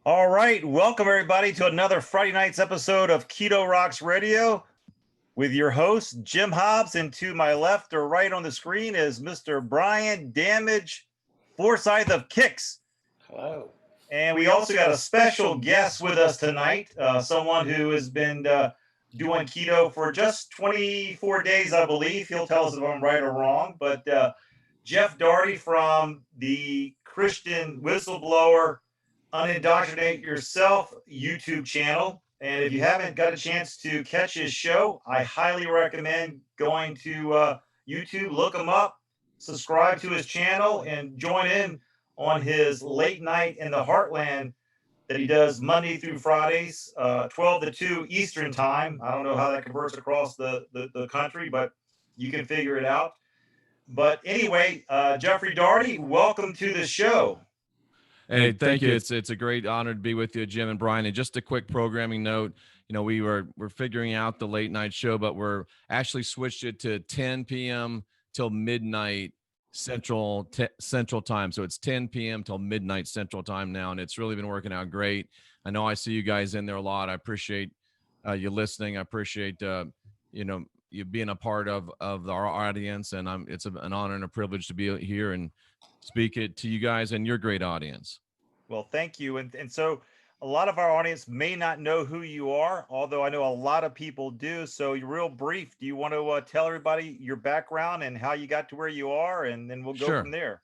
All right, welcome everybody to another Friday night's episode of Keto Rocks Radio with your host, Jim Hobbs, and to my left or right on the screen is Mr. Brian Damage Forsythe of Kix. Hello. And we also got a special guest with us tonight, someone who has been doing keto for just 24 days, I believe. He'll tell us if I'm right or wrong, but Jeff Daugherty from the Christian Whistleblower Unindoctrinate Yourself YouTube channel. And if you haven't got a chance to catch his show, I highly recommend going to YouTube, look him up, subscribe to his channel, and join in on his late night in the Heartland that he does Monday through Fridays, 12 to 2 Eastern time. I don't know how that converts across the country, but you can figure it out. But anyway, Jeffrey Daugherty, welcome to the show. Hey, thank you. It's a great honor to be with you, Jim and Brian. And just a quick programming note, we're figuring out the late night show, but we're actually switched it to 10 p.m. till midnight Central Time. So it's 10 p.m. till midnight Central Time now, and it's really been working out great. I know I see you guys in there a lot. I appreciate you listening. I appreciate you being a part of our audience, and it's an honor and a privilege to be here and speak it to you guys and your great audience. Well, thank you. And so a lot of our audience may not know who you are, although I know a lot of people do. So you're real brief. Do you want to tell everybody your background and how you got to where you are? And then we'll go from there.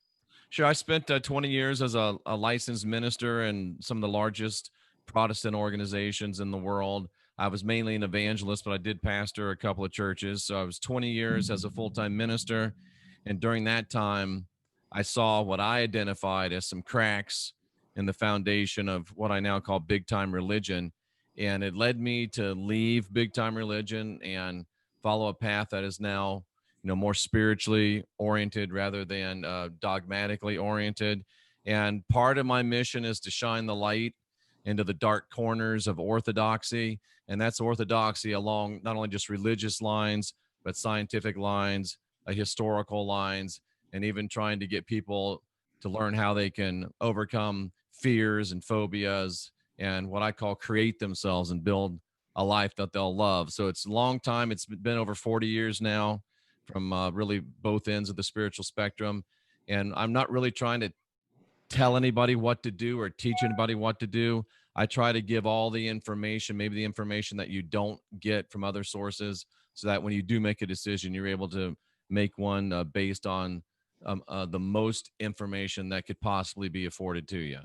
Sure. I spent 20 years as a licensed minister in some of the largest Protestant organizations in the world. I was mainly an evangelist, but I did pastor a couple of churches. So I was 20 years as a full-time minister. And during that time, I saw what I identified as some cracks in the foundation of what I now call big time religion. And it led me to leave big time religion and follow a path that is now, more spiritually oriented rather than dogmatically oriented. And part of my mission is to shine the light into the dark corners of orthodoxy. And that's orthodoxy along not only just religious lines, but scientific lines, historical lines, and even trying to get people to learn how they can overcome fears and phobias and what I call create themselves and build a life that they'll love. So it's a long time. It's been over 40 years now from really both ends of the spiritual spectrum. And I'm not really trying to tell anybody what to do or teach anybody what to do. I try to give all the information, maybe the information that you don't get from other sources, so that when you do make a decision, you're able to make one based on the most information that could possibly be afforded to you.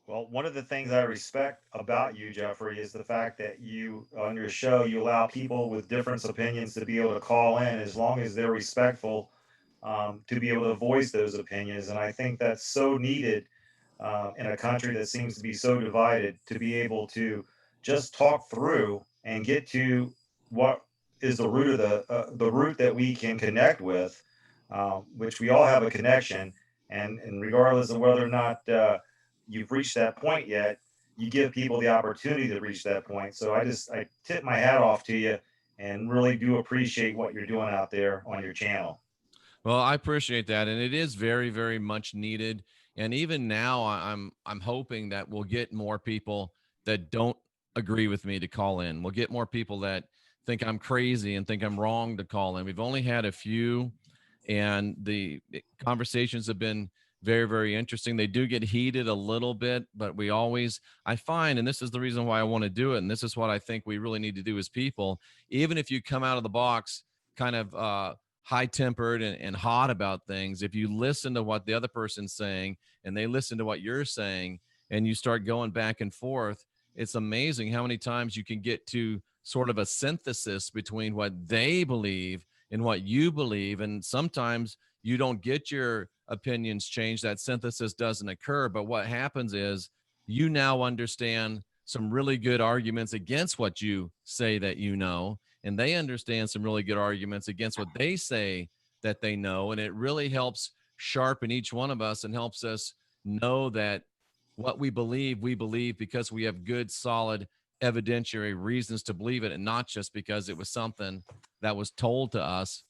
Well, one of the things I respect about you, Jeffrey, is the fact that you, on your show, you allow people with different opinions to be able to call in as long as they're respectful, to be able to voice those opinions. And I think that's so needed in a country that seems to be so divided, to be able to just talk through and get to what is the root of the root that we can connect with, which we all have a connection. And regardless of whether or not you've reached that point yet, you give people the opportunity to reach that point. So I tip my hat off to you and really do appreciate what you're doing out there on your channel. Well, I appreciate that, and it is very, very much needed. And even now, I'm hoping that we'll get more people that don't agree with me to call in. We'll get more people that think I'm crazy and think I'm wrong to call in. We've only had a few, and the conversations have been very, very interesting. They do get heated a little bit, but I find, and this is the reason why I want to do it, and this is what I think we really need to do as people, even if you come out of the box kind of high-tempered and hot about things, if you listen to what the other person's saying and they listen to what you're saying and you start going back and forth, it's amazing how many times you can get to sort of a synthesis between what they believe and what you believe. And sometimes you don't get your opinions changed. That synthesis doesn't occur. But what happens is you now understand some really good arguments against what you say that you know, and they understand some really good arguments against what they say that they know. And it really helps sharpen each one of us and helps us know that what we believe because we have good, solid evidentiary reasons to believe it, and not just because it was something that was told to us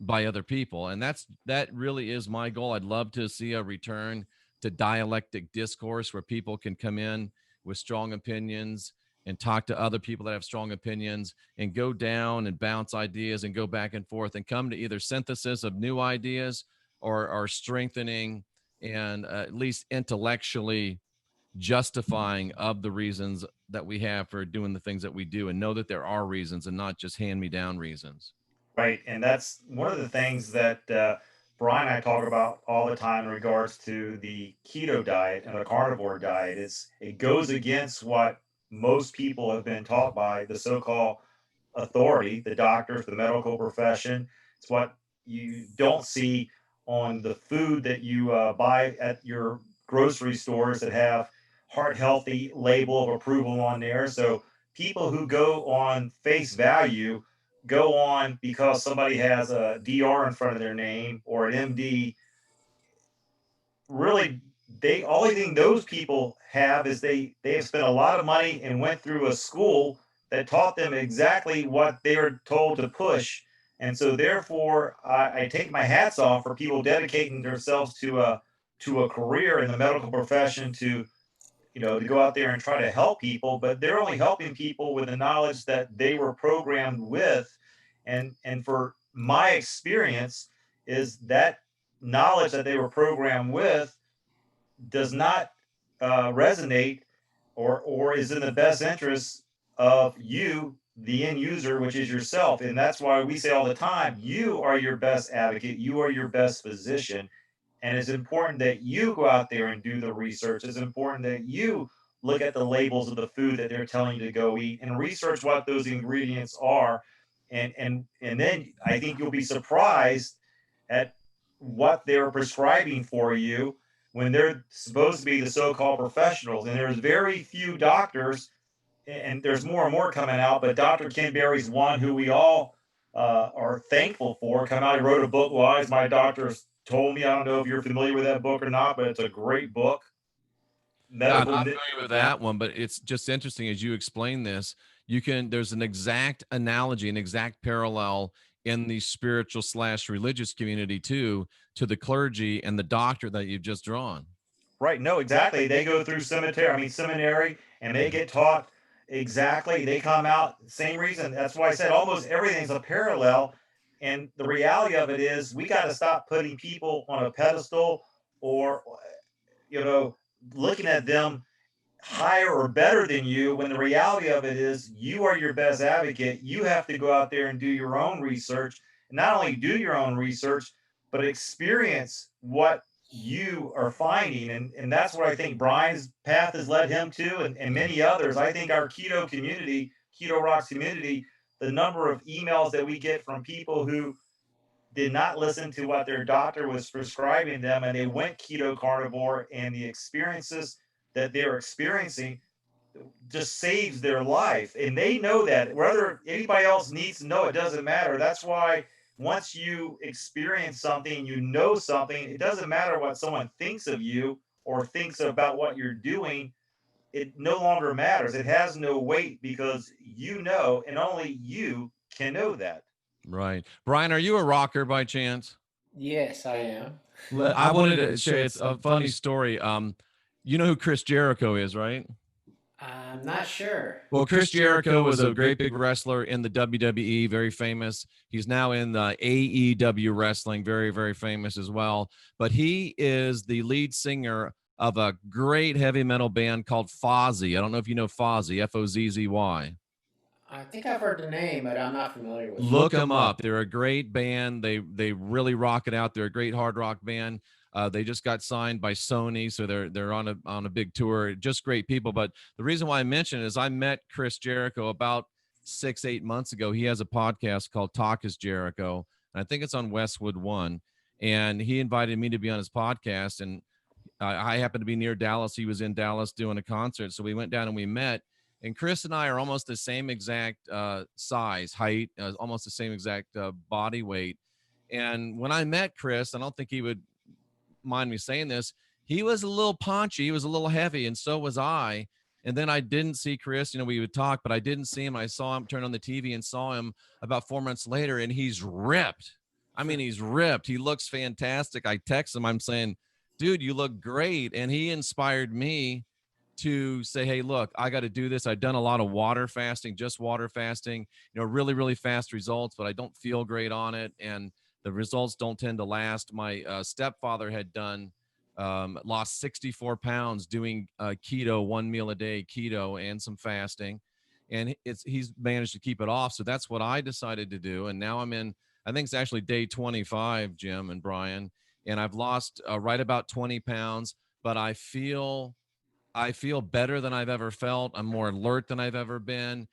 by other people. And that really is my goal. I'd love to see a return to dialectic discourse where people can come in with strong opinions and talk to other people that have strong opinions and go down and bounce ideas and go back and forth and come to either synthesis of new ideas or strengthening and at least intellectually justifying of the reasons that we have for doing the things that we do, and know that there are reasons and not just hand me down reasons. Right. And that's one of the things that Brian and I talk about all the time in regards to the keto diet and the carnivore diet. It goes against what most people have been taught by the so-called authority, the doctors, the medical profession. It's what you don't see on the food that you buy at your grocery stores that have heart healthy label of approval on there. So people who go on face value go on because somebody has a DR in front of their name or an MD. Really, they only thing those people have is they have spent a lot of money and went through a school that taught them exactly what they were told to push. And so therefore I take my hats off for people dedicating themselves to a career in the medical profession to, to go out there and try to help people, but they're only helping people with the knowledge that they were programmed with. And for my experience is that knowledge that they were programmed with does not resonate or is in the best interest of you, the end user, which is yourself. And that's why we say all the time, you are your best advocate, you are your best physician. And it's important that you go out there and do the research. It's important that you look at the labels of the food that they're telling you to go eat and research what those ingredients are. And then I think you'll be surprised at what they're prescribing for you when they're supposed to be the so-called professionals. And there's very few doctors, and there's more and more coming out, but Dr. Ken Berry's one who we all are thankful for. Come out, he wrote a book, Lies My Doctors Told Me. I don't know if you're familiar with that book or not, but it's a great book. I'm Medical. not familiar with that one, but it's just interesting as you explain this. There's an exact analogy, an exact parallel in the spiritual / religious community too, to the clergy and the doctor that you've just drawn. Right. No, exactly. They go through seminary, and they get taught exactly. They come out, same reason. That's why I said almost everything's a parallel. And the reality of it is we got to stop putting people on a pedestal or, you know, looking at them higher or better than you when the reality of it is you are your best advocate. You have to go out there and do your own research. And not only do your own research, but experience what you are finding. And that's what I think Brian's path has led him to, and many others. I think our keto community, Keto Rocks community, the number of emails that we get from people who did not listen to what their doctor was prescribing them and they went keto carnivore, and the experiences that they're experiencing just saves their life. And they know that. Whether anybody else needs to know, it doesn't matter. That's why once you experience something, you know something, it doesn't matter what someone thinks of you or thinks about what you're doing. It no longer matters. It has no weight because you know, and only you can know that. Right. Brian, are you a rocker by chance? Yes, I am. I wanted to share, it's a funny story. You know who Chris Jericho is, right? I'm not sure. Well, Chris Jericho was a great big wrestler in the WWE, very famous. He's now in the AEW wrestling, very, very famous as well. But he is the lead singer of a great heavy metal band called Fozzy. I don't know if you know Fozzy, F-O-Z-Z-Y. I think I've heard the name, but I'm not familiar with it. Look them up. They're a great band. They really rock it out. They're a great hard rock band. They just got signed by Sony, so they're on a big tour. Just great people. But the reason why I mention it is I met Chris Jericho about 6-8 months ago. He has a podcast called Talk is Jericho, and I think it's on Westwood One. And he invited me to be on his podcast, and I happened to be near Dallas. He was in Dallas doing a concert, so we went down and we met. And Chris and I are almost the same exact size, height, almost the same exact body weight. And when I met Chris, I don't think he would mind me saying this, he was a little paunchy, he was a little heavy, and so was I. And then I didn't see Chris, we would talk, but I didn't see him. I saw him, turn on the TV and saw him about 4 months later, and he's ripped. I mean, he's ripped. He looks fantastic. I text him, I'm saying, dude, you look great. And he inspired me to say, hey, look, I got to do this. I've done a lot of water fasting, just water fasting, really, really fast results, but I don't feel great on it. And the results don't tend to last. My stepfather had done, lost 64 pounds doing keto, 1 meal a day, keto and some fasting. And he's managed to keep it off. So that's what I decided to do. And now I'm in, I think it's actually day 25, Jim and Brian. And I've lost right about 20 pounds, but I feel better than I've ever felt. I'm more alert than I've ever been.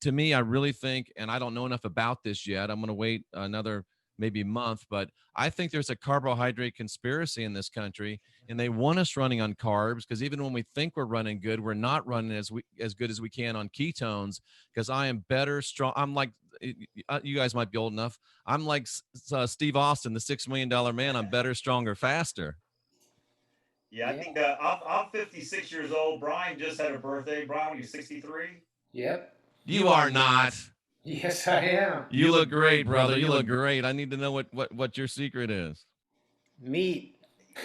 To me, I really think, and I don't know enough about this yet. I'm going to wait another maybe month, but I think there's a carbohydrate conspiracy in this country, and they want us running on carbs because even when we think we're running good, we're not running as good as we can on ketones. Because I am better, strong. I'm like, you guys might be old enough. I'm like Steve Austin, the $6 million man. I'm better, stronger, faster. Yeah, I Yeah. think I'm 56 years old. Brian just had a birthday. Brian, you 63? Yep. You are not. Yes, I am. You look great, brother. You look great. I need to know what your secret is. Meat.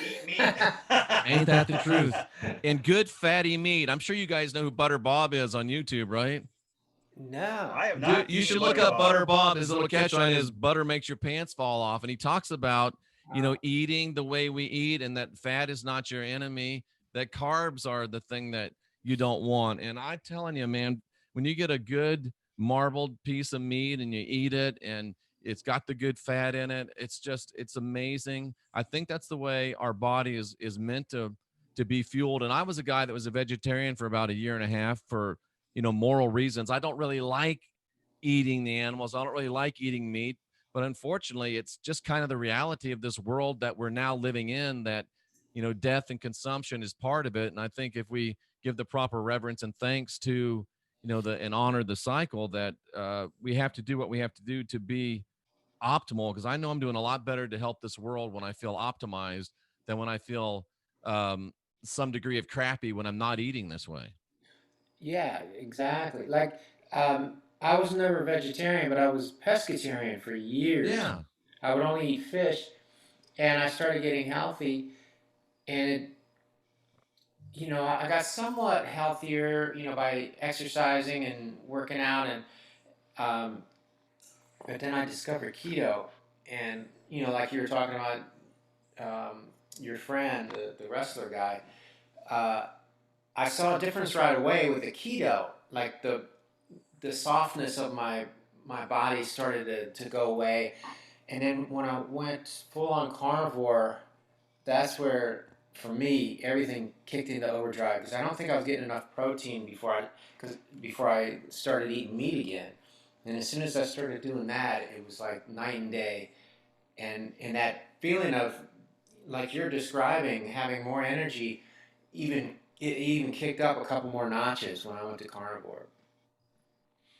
Eat meat. Ain't that the truth? And good fatty meat. I'm sure you guys know who Butter Bob is on YouTube, right? No. I have not. Dude, you should look up Butter Bob. His little catchline is butter makes your pants fall off. And he talks about, eating the way we eat and that fat is not your enemy, that carbs are the thing that you don't want. And I'm telling you, man, when you get a good marbled piece of meat and you eat it and it's got the good fat in it, it's amazing. I think that's the way our body is meant to be fueled. And I was a guy that was a vegetarian for about a year and a half for, moral reasons. I don't really like eating the animals. I don't really like eating meat. But unfortunately, it's just kind of the reality of this world that we're now living in that, death and consumption is part of it. And I think if we give the proper reverence and thanks to, and honor the cycle that we have to do what we have to do to be optimal. Because I know I'm doing a lot better to help this world when I feel optimized than when I feel some degree of crappy when I'm not eating this way. Yeah, exactly. Like, I was never vegetarian, but I was pescatarian for years. Yeah. I would only eat fish, and I started getting healthy, and I got somewhat healthier, by exercising and working out, and but then I discovered keto, and like you were talking about, your friend, the wrestler guy. I saw a difference right away with the keto. Like the softness of my body started to go away, and then when I went full on carnivore, that's where for me everything kicked into overdrive because I don't think I was getting enough protein before I started eating meat again. And as soon as I started doing that, it was like night and day, and that feeling of like you're describing having more energy, it even kicked up a couple more notches when I went to carnivore.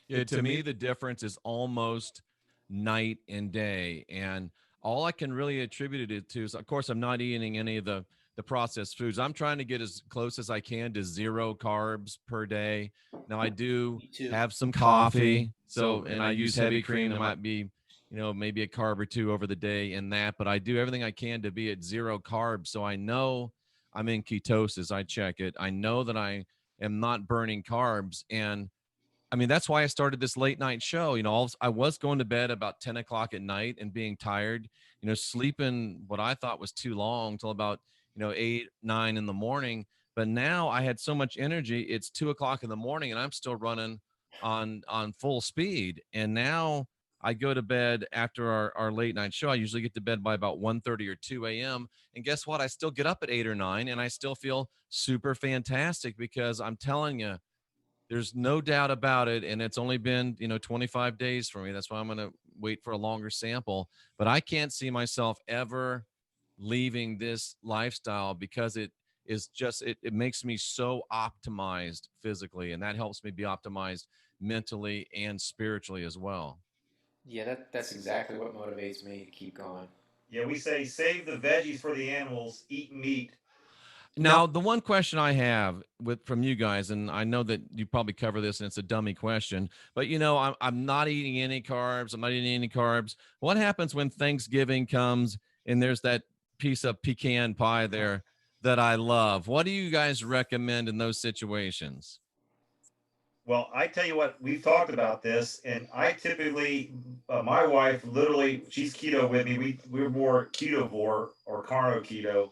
Yeah, to me, the difference is almost night and day. And all I can really attribute it to is, of course, I'm not eating any of the processed foods. I'm trying to get as close as I can to 0 carbs per day. Now, I do have some coffee. So, and I use heavy cream. There might be, maybe a carb or two over the day in that, but I do everything I can to be at 0 carbs. So I know I'm in ketosis. I check it. I know that I am not burning carbs. And I mean, that's why I started this late night show. I was going to bed about 10 o'clock at night and being tired, sleeping what I thought was too long till about, 8, 9 in the morning. But now I had so much energy. It's 2 o'clock in the morning and I'm still running on full speed. And now I go to bed after our late night show. I usually get to bed by about 1:30 or 2 a.m. And guess what? I still get up at 8 or 9 and I still feel super fantastic because I'm telling you, there's no doubt about it. And it's only been, 25 days for me. That's why I'm going to wait for a longer sample. But I can't see myself ever leaving this lifestyle because it is just, it makes me so optimized physically. And that helps me be optimized mentally and spiritually as well. Yeah, that's exactly what motivates me to keep going. Yeah, we say save the veggies for the animals, eat meat. Now, the one question I have from you guys, and I know that you probably cover this and it's a dummy question, but I'm not eating any carbs. I'm not eating any carbs. What happens when Thanksgiving comes and there's that piece of pecan pie there that I love. What do you guys recommend in those situations? Well, I tell you what, we've talked about this, and I typically, my wife, literally, she's keto with me. We're more ketovore or carno keto.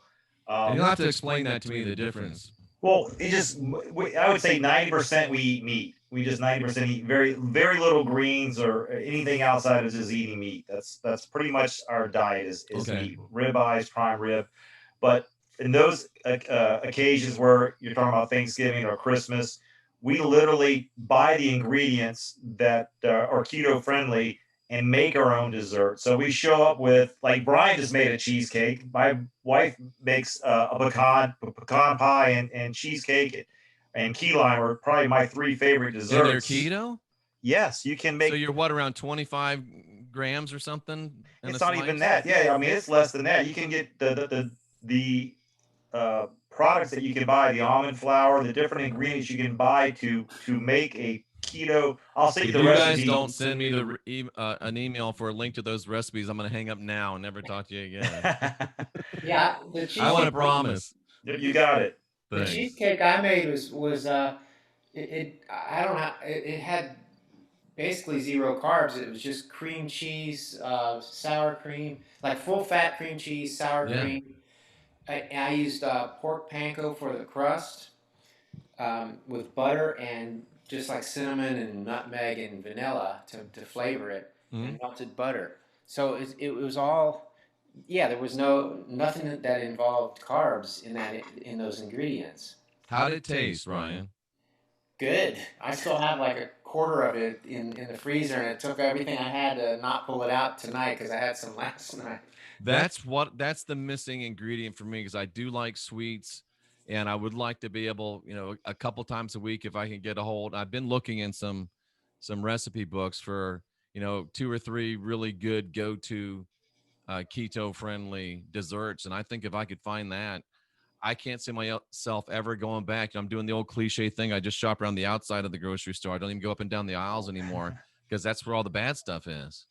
And you'll Um, have to explain that to me, the difference. well, it just, I would say 90% we eat meat. We just 90% eat very little greens or anything outside of just eating meat. That's pretty much our diet is Okay. meat, ribeyes, prime rib. But in those occasions where you're talking about Thanksgiving or Christmas, we literally buy the ingredients that are keto friendly and make our own dessert. So we show up with, like Brian just made a cheesecake. My wife makes a pecan pie and cheesecake and key lime are probably my three favorite And they're desserts. keto? Yes, you can So make. you're what, around 25 grams or something in It's a not even slice? that. Yeah, I mean it's less than that. You can get the products that you can buy, the almond flour, the different ingredients you can buy to make a keto. I'll send you If the you guys recipe. don't send me an email for a link to those recipes, I'm going to hang up now and never talk to you again. Yeah, the I want cheesecake. to promise. You got it. The Thanks. cheesecake I made was I don't have it had basically zero carbs. It was just cream cheese, sour cream, like full fat cream cheese, sour Yeah. cream. I used pork panko for the crust with butter and just like cinnamon and nutmeg and vanilla to flavor it, and melted butter. So it was all, yeah. There was nothing that involved carbs in those ingredients. How did it taste, Ryan? Good. I still have like a quarter of it in the freezer, and it took everything I had to not pull it out tonight because I had some last night. That's the missing ingredient for me, because I do like sweets, and I would like to be able, a couple times a week if I can get a hold. I've been looking in some recipe books for, 2 or 3 really good go-to keto friendly desserts, and I think if I could find that, I can't see myself ever going back. I'm doing the old cliche thing. I just shop around the outside of the grocery store. I don't even go up and down the aisles anymore, because that's where all the bad stuff is.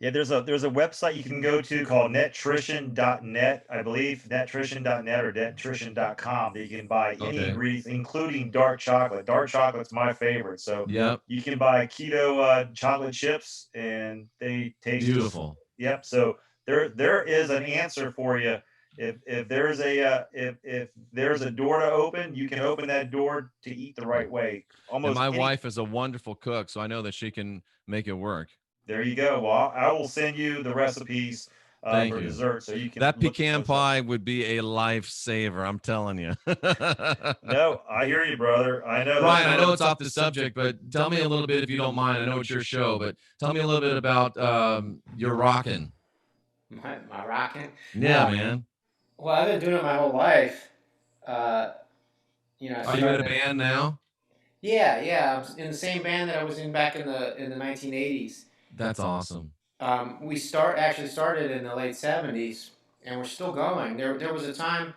Yeah, there's a website you can go to called netrition.net, I believe, netrition.net or netrition.com, that you can buy any Okay. ingredients, including dark chocolate. Dark chocolate's my favorite. So Yep. you can buy keto chocolate chips and they taste Beautiful. Yep. So there is an answer for you. If there's if there's a door to open, you can open that door to eat the right way. And Almost my any. wife is a wonderful cook, so I know that she can make it work. There you go. Well, I will send you the recipes Thank for you. dessert, so you can That look pecan those up. pie would be a lifesaver, I'm telling you. No, I hear you, brother. I know. Ryan, I know it's off the subject, but tell me a little bit, if you don't mind. I know it's your show, but tell me a little bit about your rocking. My rocking. Yeah, man. Well, I've been doing it my whole life. Uh, I Are you in a started. band now? Yeah. I'm in the same band that I was in back in the 1980s. That's awesome. We actually started in the late 70s, and we're still going. There was a time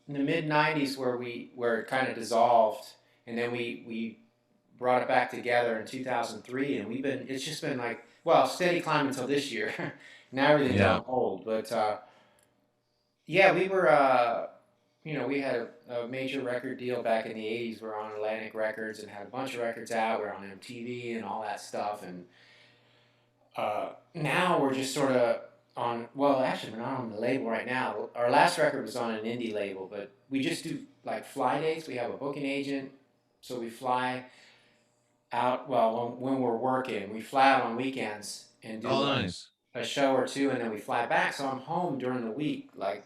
in the mid 90s where it kind of dissolved, and then we brought it back together in 2003, and it's just been like, well, steady climb until this year. Now everything's Yeah. on hold, but yeah, we were we had a major record deal back in the 80s. We were on Atlantic Records and had a bunch of records out. We were on MTV and all that stuff, and now we're just sort of on, well, actually we're not on the label right now. Our last record was on an indie label, but we just do like fly dates. We have a booking agent, so we fly out, well, when we're working, we fly out on weekends and do Nice. a show or two, and then we fly back, so I'm home during the week. Like,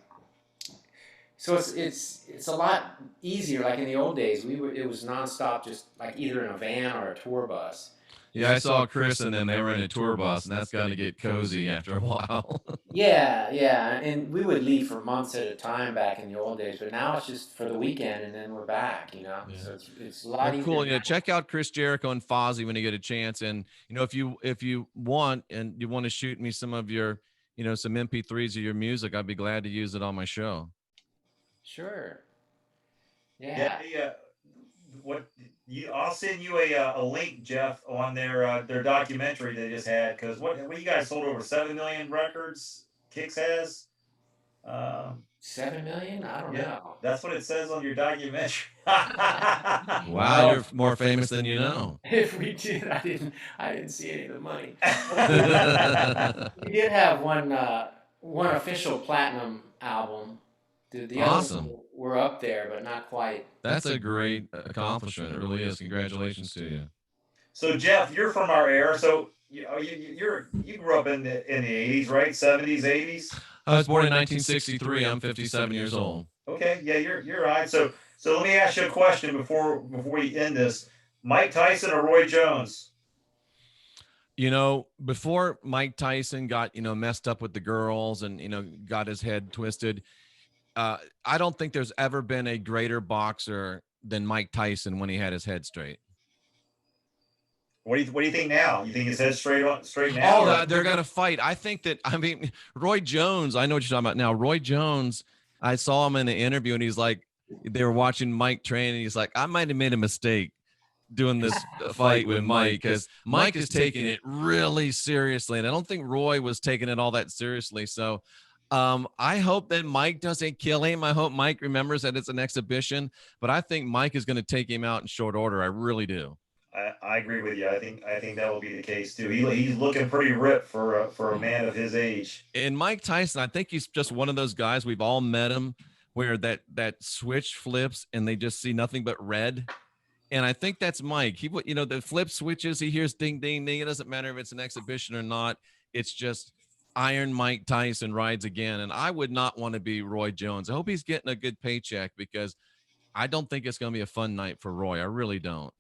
so it's a lot easier. Like in the old days, it was nonstop, just like either in a van or a tour bus. Yeah, I saw Chris and them. They were in a tour bus, and that's got to get cozy after a while. Yeah, and we would leave for months at a time back in the old days, but now it's just for the weekend, and then we're back. Yeah. So it's a lot Well, easier. cool. now. Check out Chris Jericho and Fozzy when you get a chance, and if you want and you want to shoot me some of your some MP3s of your music, I'd be glad to use it on my show. Sure. Yeah. I'll send you a link, Jeff, on their documentary they just had, because what you guys sold over 7 million records. Kix has. 7 million? I don't Yeah, know. that's what it says on your documentary. Wow, Well, you're more famous than you know. if we did, I didn't see any of the money. We did have one official platinum album. The others Awesome. were up there, but not quite. That's a great accomplishment. It really is. Congratulations to you. So Jeff, you're from our era, so you grew up in the 80s, right? 70s, 80s. I was born in 1963. I'm 57 years old. Okay, yeah, you're right. So let me ask you a question before we end this. Mike Tyson or Roy Jones? You know, before Mike Tyson got, messed up with the girls and, got his head twisted, I don't think there's ever been a greater boxer than Mike Tyson when he had his head straight. What do you think now? You think his head's straight now? Oh, they're gonna fight. I think that Roy Jones. I know what you're talking about now. Roy Jones. I saw him in an interview, and he's like, they were watching Mike train, and he's like, I might have made a mistake doing this fight with Mike because Mike is taking it really seriously, and I don't think Roy was taking it all that seriously. So, I hope that Mike doesn't kill him. I hope Mike remembers that it's an exhibition, but I think Mike is going to take him out in short order. I really do. I agree with you. I think that will be the case too. He's looking pretty ripped for a man of his age. And Mike Tyson, I think he's just one of those guys. We've all met him where that switch flips and they just see nothing but red. And I think that's Mike. The flip switches, he hears ding, ding, ding. It doesn't matter if it's an exhibition or not. It's just Iron Mike Tyson rides again. And I would not want to be Roy Jones. I hope he's getting a good paycheck because I don't think it's going to be a fun night for Roy. I really don't.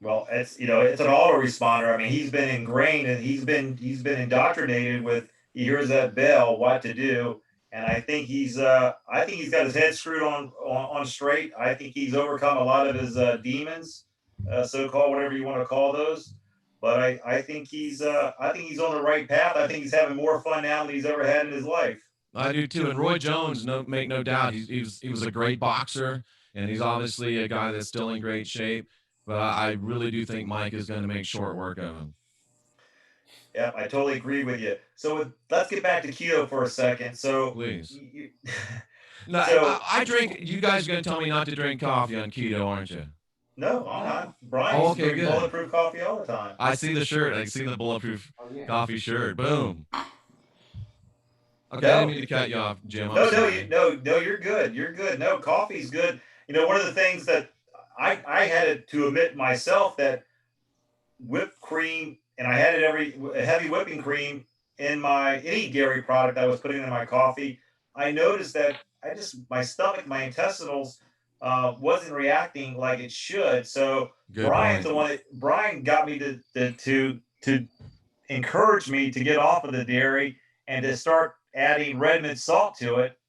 Well, it's an autoresponder. I mean, he's been ingrained and he's been indoctrinated with he hears that bell, what to do. And I think he's got his head screwed on straight. I think he's overcome a lot of his demons, so-called, whatever you want to call those. But I think he's on the right path. I think he's having more fun now than he's ever had in his life. I do too. And Roy Jones, make no doubt, he was a great boxer, and he's obviously a guy that's still in great shape. But I really do think Mike is going to make short work of him. Yeah, I totally agree with you. So let's get back to keto for a second. So please. No, so, I drink. You guys are going to tell me not to drink coffee on keto, aren't you? No, I'm not. Brian's drinking bulletproof coffee all the time. I see the shirt. I see the bulletproof coffee shirt. Boom. Okay, I didn't mean to cut you off, Jim. No, you're good. You're good. No, coffee's good. One of the things that I had to admit myself that whipped cream, and I had heavy whipping cream in any dairy product I was putting in my coffee. I noticed that my stomach, my intestinals wasn't reacting like it should. So Brian got me to encourage me to get off of the dairy and to start adding Redmond salt to it.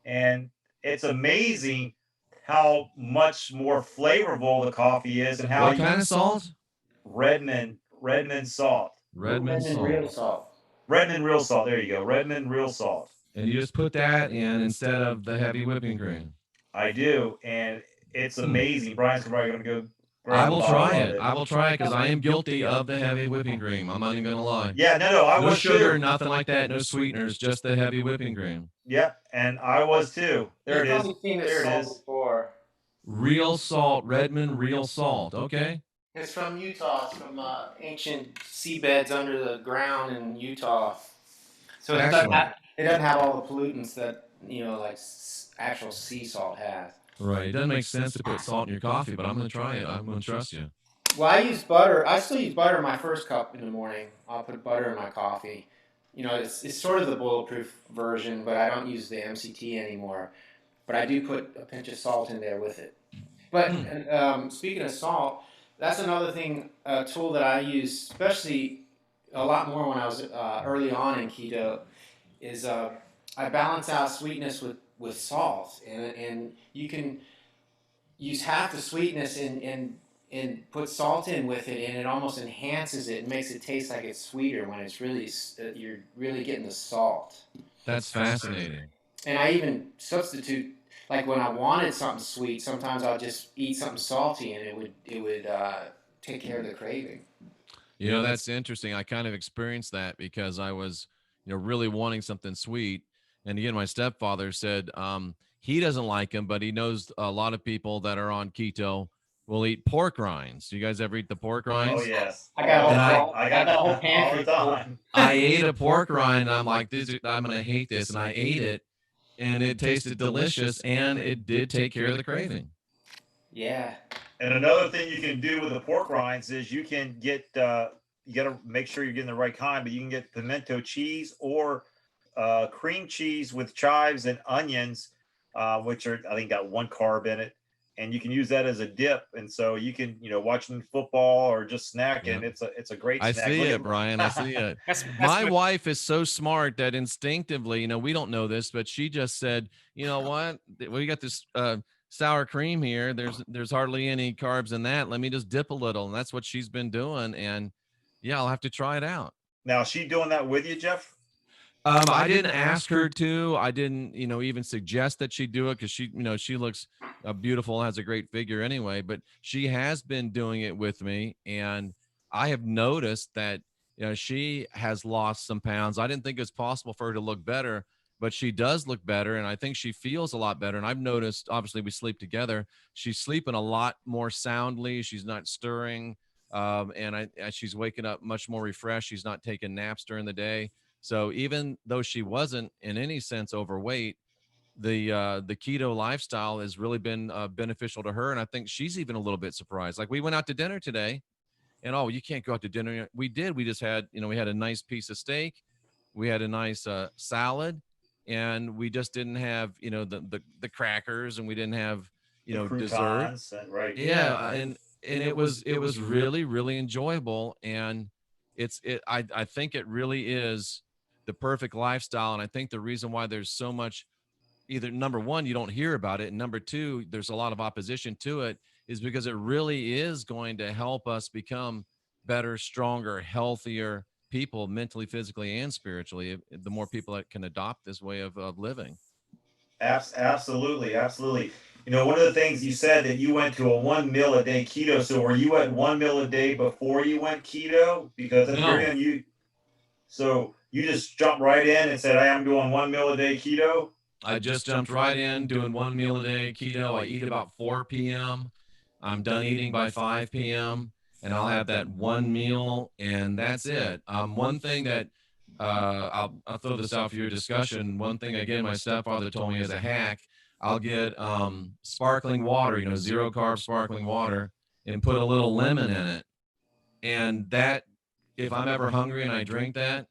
And it's amazing how much more flavorful the coffee is, and how what kind of salt? Redmond salt. Redmond real salt. Redmond real salt. There you go. Redmond real salt. And you just put that in instead of the heavy whipping cream. I do, and it's amazing. Brian's probably going to go. I will try it. I will try it because I am guilty of the heavy whipping cream. I'm not even going to lie. Yeah, no, I was no sugar, nothing like that, no sweeteners, just the heavy whipping cream. Yep, and I was too. There it is. There it is. Before. Real salt, Redmond real salt. Okay. It's from Utah. It's from ancient seabeds under the ground in Utah. So it doesn't have all the pollutants that like actual sea salt has. Right. It doesn't make sense to put salt in your coffee, but I'm going to try it. I'm going to trust you. Well, I use butter. I still use butter in my first cup in the morning. I'll put butter in my coffee. It's sort of the bulletproof version, but I don't use the MCT anymore. But I do put a pinch of salt in there with it. But speaking of salt, that's another thing, a tool that I use, especially a lot more when I was early on in keto, is I balance out sweetness with salt, and you can use half the sweetness and put salt in with it, and it almost enhances it and makes it taste like it's sweeter when it's really you're really getting the salt. That's fascinating. And I even substitute, like when I wanted something sweet, sometimes I'll just eat something salty, and it would take care of the craving. That's interesting. I kind of experienced that because I was really wanting something sweet. And again, my stepfather said he doesn't like them, but he knows a lot of people that are on keto will eat pork rinds. You guys ever eat the pork rinds? Oh yes. I got And I got a whole all the pantry full. time. I ate a pork rind. And I'm like, I'm going to hate this. And I ate it, and it tasted delicious, and it did take care of the craving. Yeah. And another thing you can do with the pork rinds is you can get you got to make sure you're getting the right kind, but you can get pimento cheese or cream cheese with chives and onions, which are, I think, got 1 carb in it, and you can use that as a dip. And so you can, watching football or just snacking. Yeah. It's a great I snack. see Look it, at- Brian. I see it. That's My what- wife is so smart that instinctively, we don't know this, but she just said, you know what? We got this sour cream here. There's hardly any carbs in that. Let me just dip a little. And that's what she's been doing. And yeah, I'll have to try it out. Now, is she doing that with you, Jeff? I didn't ask her to. I didn't, even suggest that she do it because she looks beautiful, has a great figure anyway. But she has been doing it with me, and I have noticed that she has lost some pounds. I didn't think it was possible for her to look better, but she does look better, and I think she feels a lot better. And I've noticed, obviously, we sleep together. She's sleeping a lot more soundly. She's not stirring, and she's waking up much more refreshed. She's not taking naps during the day. So even though she wasn't in any sense overweight, the keto lifestyle has really been beneficial to her. And I think she's even a little bit surprised. Like, we went out to dinner today, and you can't go out to dinner. We did. We just had, we had a nice piece of steak. We had a nice salad, and we just didn't have, the crackers, and we didn't have, The dessert. croutons, right? Yeah. And it was really, really enjoyable. And I think it really is the perfect lifestyle. And I think the reason why there's so much, either number one, you don't hear about it, and number two, there's a lot of opposition to it, is because it really is going to help us become better, stronger, healthier people, mentally, physically, and spiritually, the more people that can adopt this way of living. Absolutely, absolutely. One of the things you said that you went to a 1 meal a day keto. So were you at 1 meal a day before you went keto? Because that's No. very unusual. So you just jumped right in and said, "Hey, I'm doing 1 meal a day keto." I just jumped right in doing 1 meal a day keto. I eat about 4 p.m. I'm done eating by 5 p.m. and I'll have that one meal, and that's it. One thing that I'll throw this out for your discussion. One thing, again, my stepfather told me as a hack, I'll get sparkling water, 0-carb sparkling water, and put a little lemon in it. And that, if I'm ever hungry and I drink that,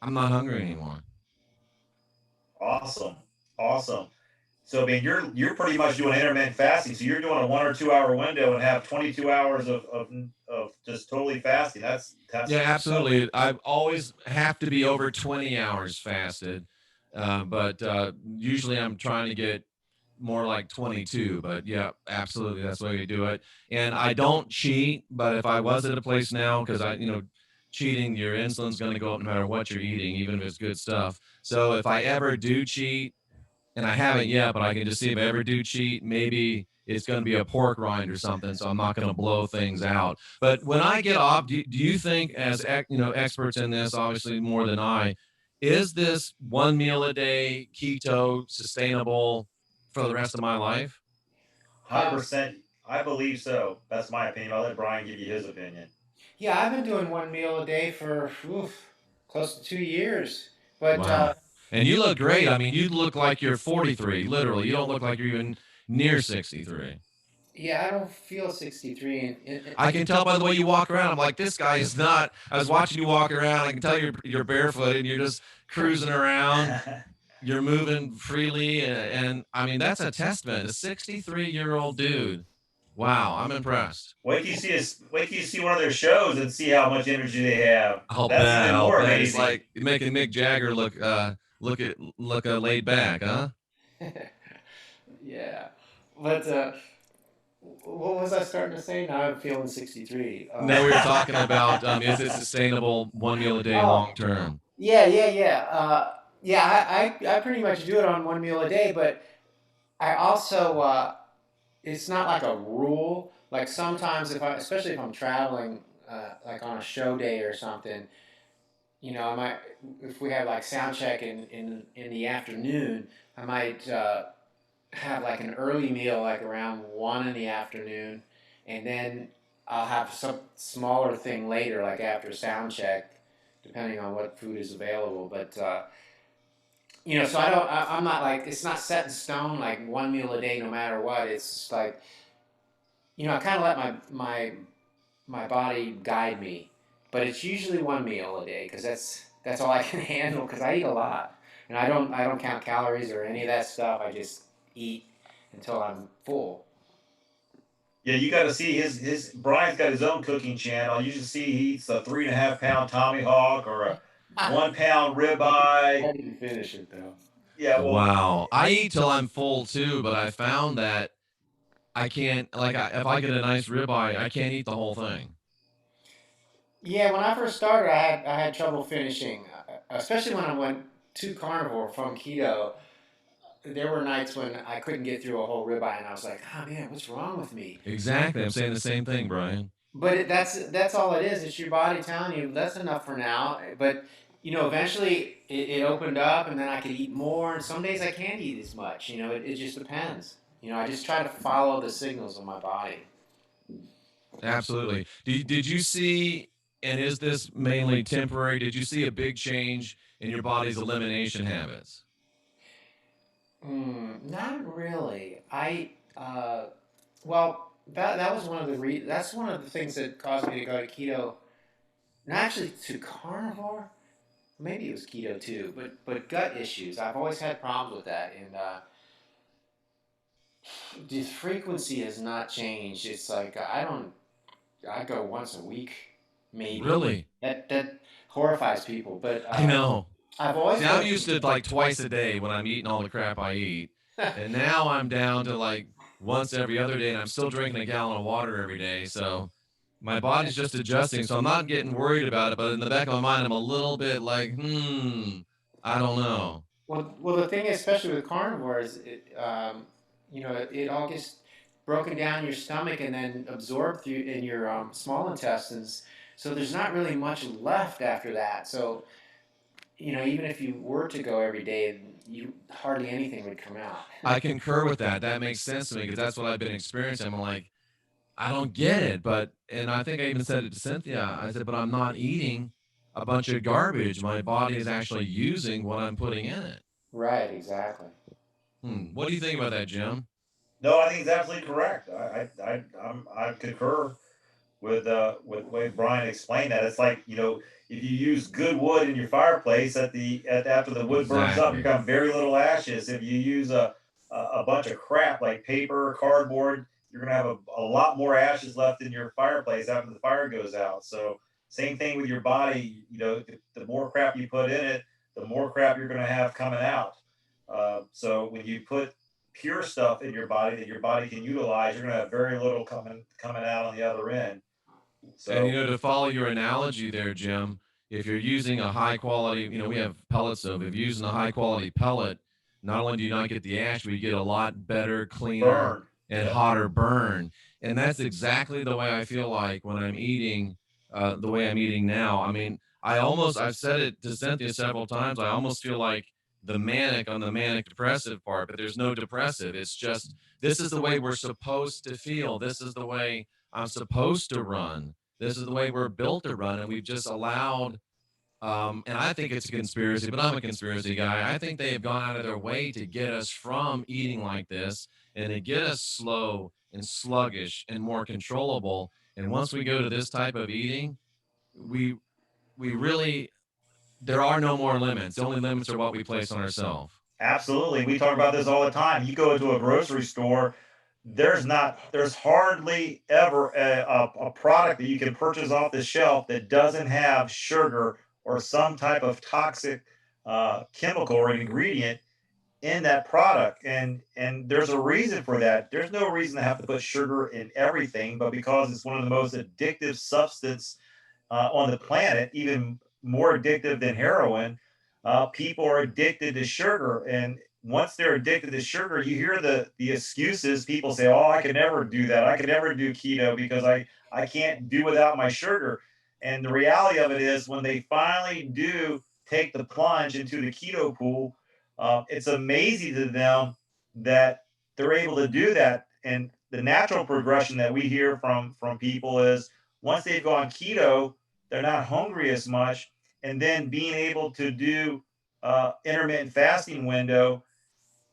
I'm not hungry anymore. Awesome, awesome. So I mean, you're pretty much doing intermittent fasting. So you're doing a 1 or 2 hour window and have 22 hours of just totally fasting. That's Yeah, absolutely. I always have to be over 20 hours fasted, but usually I'm trying to get more like 22. But yeah, absolutely, that's the way you do it. And I don't cheat, but if I was at a place now, because cheating, your insulin's going to go up no matter what you're eating, even if it's good stuff. So if I ever do cheat, and I haven't yet, but I can just see if I ever do cheat, maybe it's going to be a pork rind or something, so I'm not going to blow things out. But when I get off, do you think, as experts in this, obviously more than I, is this 1 meal a day keto sustainable for the rest of my life? 100%. I believe so. That's my opinion. I'll let Brian give you his opinion. Yeah, I've been doing 1 meal a day for close to 2 years. But Wow. And you look great. I mean, you look like you're 43, literally. You don't look like you're even near 63. yeah, I don't feel 63. I can tell by the way you walk around. I'm like, this guy is not. I was watching you walk around. I can tell you're barefoot and you're just cruising around. You're moving freely, and I mean, that's a testament. A 63-year-old dude. Wow, I'm impressed. Wait till you see one of their shows and see how much energy they have. I'll That's bet. even I'll more bet. It's amazing. like making Mick Jagger look laid back, huh? Yeah. But what was I starting to say? Now I'm feeling 63. No, we were talking about is it sustainable 1 meal a day long term? Yeah. I pretty much do it on 1 meal a day, but I also it's not like a rule. Like sometimes especially if I'm traveling, like on a show day or something, you know, I might, if we have like sound check in the afternoon, I might have like an early meal, like around 1 in the afternoon, and then I'll have some smaller thing later, like after sound check, depending on what food is available. But you know, so I'm not like, it's not set in stone, like one meal a day, no matter what. It's just like, you know, I kind of let my body guide me, but it's usually one meal a day because that's all I can handle because I eat a lot, and I don't count calories or any of that stuff. I just eat until I'm full. Yeah, you got to see his Brian's got his own cooking channel. You should see he eats a 3.5 pound Tommy Hawk or a I 1 pound ribeye. didn't finish it though. Yeah, well, Wow. I eat till I'm full too, but I found that I can't, like, if I get a nice ribeye, I can't eat the whole thing. Yeah, when I first started, I had trouble finishing, especially when I went to carnivore from keto. There were nights when I couldn't get through a whole ribeye, and I was like, "Oh man, what's wrong with me?" Exactly. I'm saying the same thing, Brian. But that's all it is. It's your body telling you that's enough for now. But you know, eventually it opened up, and then I could eat more. And some days I can't eat as much. You know, it just depends. You know, I just try to follow the signals of my body. Absolutely. Did you see, and is this mainly temporary? Did you see a big change in your body's elimination habits? Not really. Well, that was one of that's one of the things that caused me to go to keto. Not actually to carnivore. Maybe it was keto too, but gut issues. I've always had problems with that, and the frequency has not changed. It's like I go once a week, maybe. Really? That horrifies people, but I know. I've always See, I'm felt. used to like twice a day when I'm eating all the crap I eat. And now I'm down to like once every other day, and I'm still drinking a gallon of water every day. So my body's just adjusting. So I'm not getting worried about it. But in the back of my mind, I'm a little bit like, I don't know. Well, the thing, especially with carnivore, is you know, it all gets broken down in your stomach and then absorbed through in your small intestines. So there's not really much left after that. So you know, even if you were to go every day, you hardly anything would come out. I concur with that. That makes sense to me because that's what I've been experiencing. I'm like, I don't get it. But, and I think I even said it to Cynthia. I said, but I'm not eating a bunch of garbage. My body is actually using what I'm putting in it. Right, exactly. What do you think about that, Jim? no, I think it's absolutely correct. I concur with the way Brian explained that. It's like, you know, if you use good wood in your fireplace after the wood burns up, you're Exactly. gonna have very little ashes. If you use a bunch of crap like paper, cardboard, you're gonna have a lot more ashes left in your fireplace after the fire goes out. So same thing with your body. You know, the more crap you put in it, the more crap you're gonna have coming out. So when you put pure stuff in your body that your body can utilize, you're gonna have very little coming out on the other end. And So to follow your analogy there, Jim, if you're using a high quality, we have pellet stove. If you're using a high quality pellet, not only do you not get the ash, but you get a lot better, cleaner, burn. and Yep. hotter burn. And that's exactly the way I feel like when I'm eating, the way I'm eating now. I mean, I've said it to Cynthia several times. I almost feel like the manic on the manic depressive part, but there's no depressive. It's just, this is the way we're supposed to feel. This is the way I'm supposed to run. This is the way we're built to run, and we've just allowed. And I think it's a conspiracy, but I'm a conspiracy guy. I think they have gone out of their way to get us from eating like this and to get us slow and sluggish and more controllable. And once we go to this type of eating, we we really, there are no more limits. The only limits are what we place on ourselves. Absolutely. We talk about this all the time. You go into a grocery store, there's hardly ever a product that you can purchase off the shelf that doesn't have sugar or some type of toxic chemical or ingredient in that product. And there's a reason for that. There's no reason to have to put sugar in everything, but because it's one of the most addictive substance on the planet, even more addictive than heroin. People are addicted to sugar, and once they're addicted to sugar, you hear the excuses. People say, "Oh, I can never do that. I can never do keto because I can't do without my sugar." And the reality of it is, when they finally do take the plunge into the keto pool, it's amazing to them that they're able to do that. And the natural progression that we hear from people is, once they've gone keto, they're not hungry as much, and then being able to do intermittent fasting window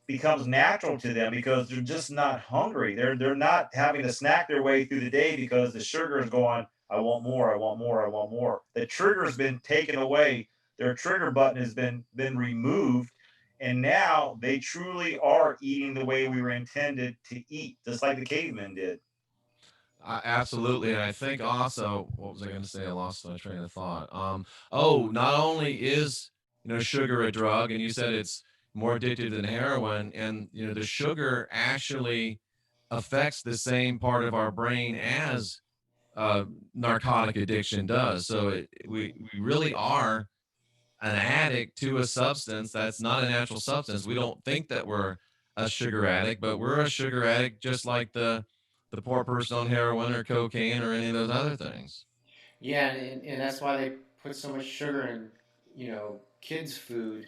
becomes natural to them because they're just not hungry. They're not having to snack their way through the day because the sugar is going, I want more, I want more, I want more. The trigger's been taken away. Their trigger button has been removed. And now they truly are eating the way we were intended to eat, just like the cavemen did. Absolutely, and I think also, what was I going to say? I lost my train of thought. Oh, not only is sugar a drug, and you said it's more addictive than heroin, and the sugar actually affects the same part of our brain as narcotic addiction does. So we really are an addict to a substance that's not a natural substance. We don't think that we're a sugar addict, but we're a sugar addict just like the poor person on heroin or cocaine or any of those other things. Yeah, and that's why they put so much sugar in, kids' food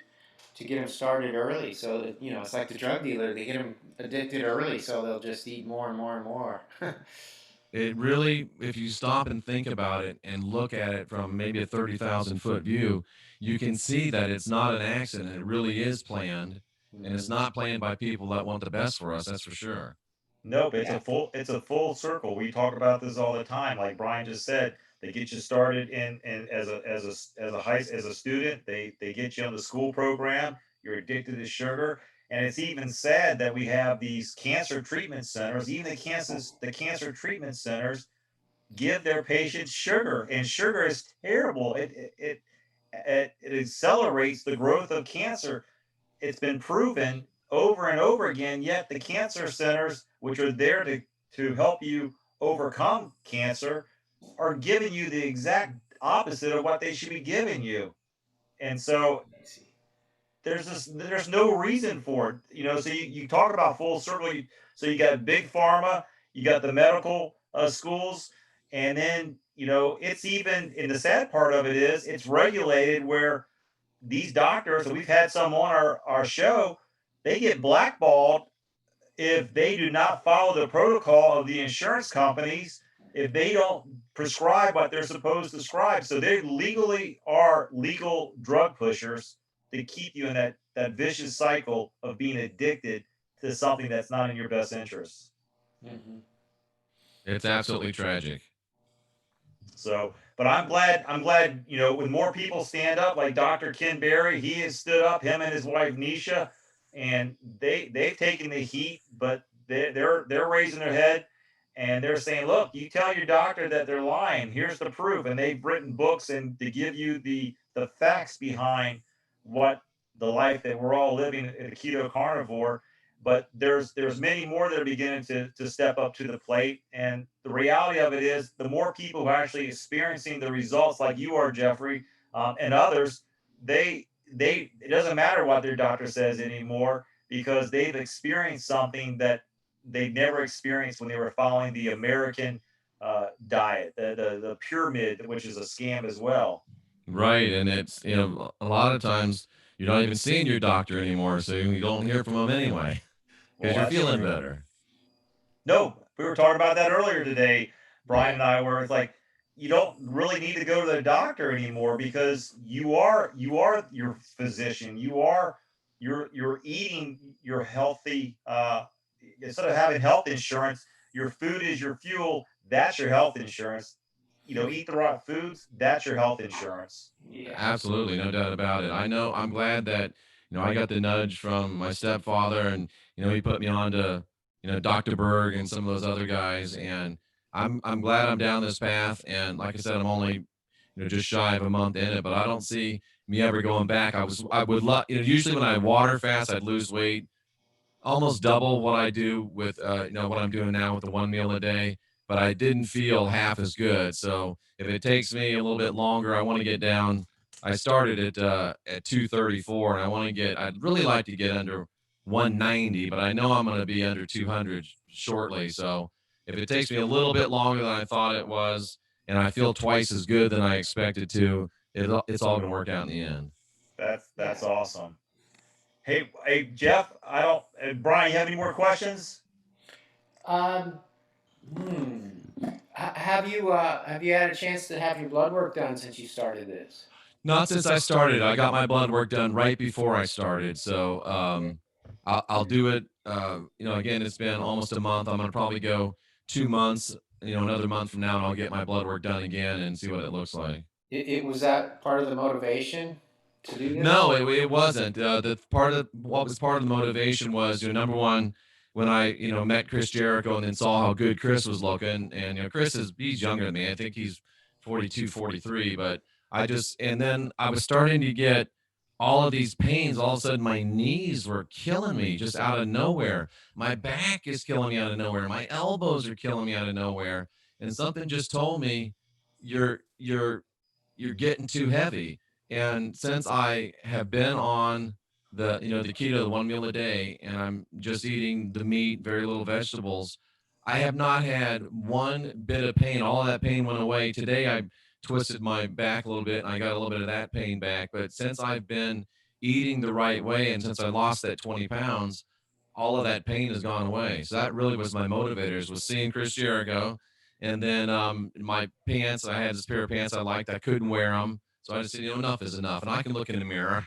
to get them started early. So that, it's like the drug dealer; they get them addicted early, so they'll just eat more and more and more. It really, if you stop and think about it and look at it from maybe a 30,000-foot view, you can see that it's not an accident. It really is planned, and it's not planned by people that want the best for us. That's for sure. Nope, Yeah. it's a full circle. We talk about this all the time. Like Brian just said, they get you started in as a student. They get you on the school program. You're addicted to sugar, and it's even sad that we have these cancer treatment centers. Even the cancer treatment centers give their patients sugar, and sugar is terrible. It accelerates the growth of cancer. It's been proven over and over again, yet the cancer centers, which are there to help you overcome cancer, are giving you the exact opposite of what they should be giving you. And so I see. there's no reason for it. So you talk about full circle. So you got big pharma, you got the medical schools, and then it's even, and the sad part of it is, it's regulated where these doctors, and we've had some on our show, they get blackballed if they do not follow the protocol of the insurance companies, if they don't prescribe what they're supposed to prescribe. So they legally are legal drug pushers to keep you in that vicious cycle of being addicted to something that's not in your best interest. Hmm. It's absolutely tragic. So, but I'm glad, when more people stand up, like Dr. Ken Berry, he has stood up, him and his wife Nisha, and they've taken the heat, but they're raising their head, and they're saying, look, you tell your doctor that they're lying. Here's the proof. And they've written books and to give you the facts behind what the life that we're all living in the keto carnivore. But there's many more that are beginning to step up to the plate. And the reality of it is, the more people who are actually experiencing the results, like you are, Jeffrey, and others, it doesn't matter what their doctor says anymore, because they've experienced something that they never experienced when they were following the American diet, the pyramid, which is a scam as well. Right. And it's, a lot of times you're not even seeing your doctor anymore. So you don't hear from them anyway because Well, you're that's feeling true. better. No, we were talking about that earlier today, Brian and I, where it's like, you don't really need to go to the doctor anymore, because you are your physician. You're eating your healthy, instead of having health insurance, your food is your fuel. That's your health insurance. Eat the right foods. That's your health insurance. Yeah. Absolutely, no doubt about it. I know I'm glad that, I got the nudge from my stepfather and, he put me on to, Dr. Berg and some of those other guys. And I'm glad I'm down this path. And like I said, I'm only, just shy of a month in it, but I don't see me ever going back. I would love, usually when I water fast, I'd lose weight almost double what I do with what I'm doing now with the one meal a day, but I didn't feel half as good. So if it takes me a little bit longer, I want to get down. I started at 234 and I'd really like to get under 190, but I know I'm going to be under 200 shortly. So if it takes me a little bit longer than I thought it was, and I feel twice as good than I expected to. It's all going to work out in the end. That's awesome. Hey, Jeff, I don't. Brian, you have any more questions? Um, have you had a chance to have your blood work done since you started this? Not since I started. I got my blood work done right before I started. So I'll do it. Again, it's been almost a month. I'm going to probably go 2 months, another month from now, and I'll get my blood work done again and see what it looks like. It was that part of the motivation to do this? No, it wasn't. What was part of the motivation was, number one, when I, met Chris Jericho and then saw how good Chris was looking. And, Chris he's younger than me. I think he's 42, 43, but and then I was starting to get all of these pains. All of a sudden, my knees were killing me just out of nowhere. My back is killing me out of nowhere. My elbows are killing me out of nowhere. And something just told me, you're getting too heavy. And since I have been on the keto, the 1 meal a day, and I'm just eating the meat, very little vegetables, I have not had one bit of pain. All of that pain went away. Today I twisted my back a little bit and I got a little bit of that pain back. But since I've been eating the right way and since I lost that 20 pounds, all of that pain has gone away. So that really was my motivators, was seeing Chris Jericho. And then my pants, I had this pair of pants I liked. I couldn't wear them. So I just said, enough is enough. And I can look in the mirror.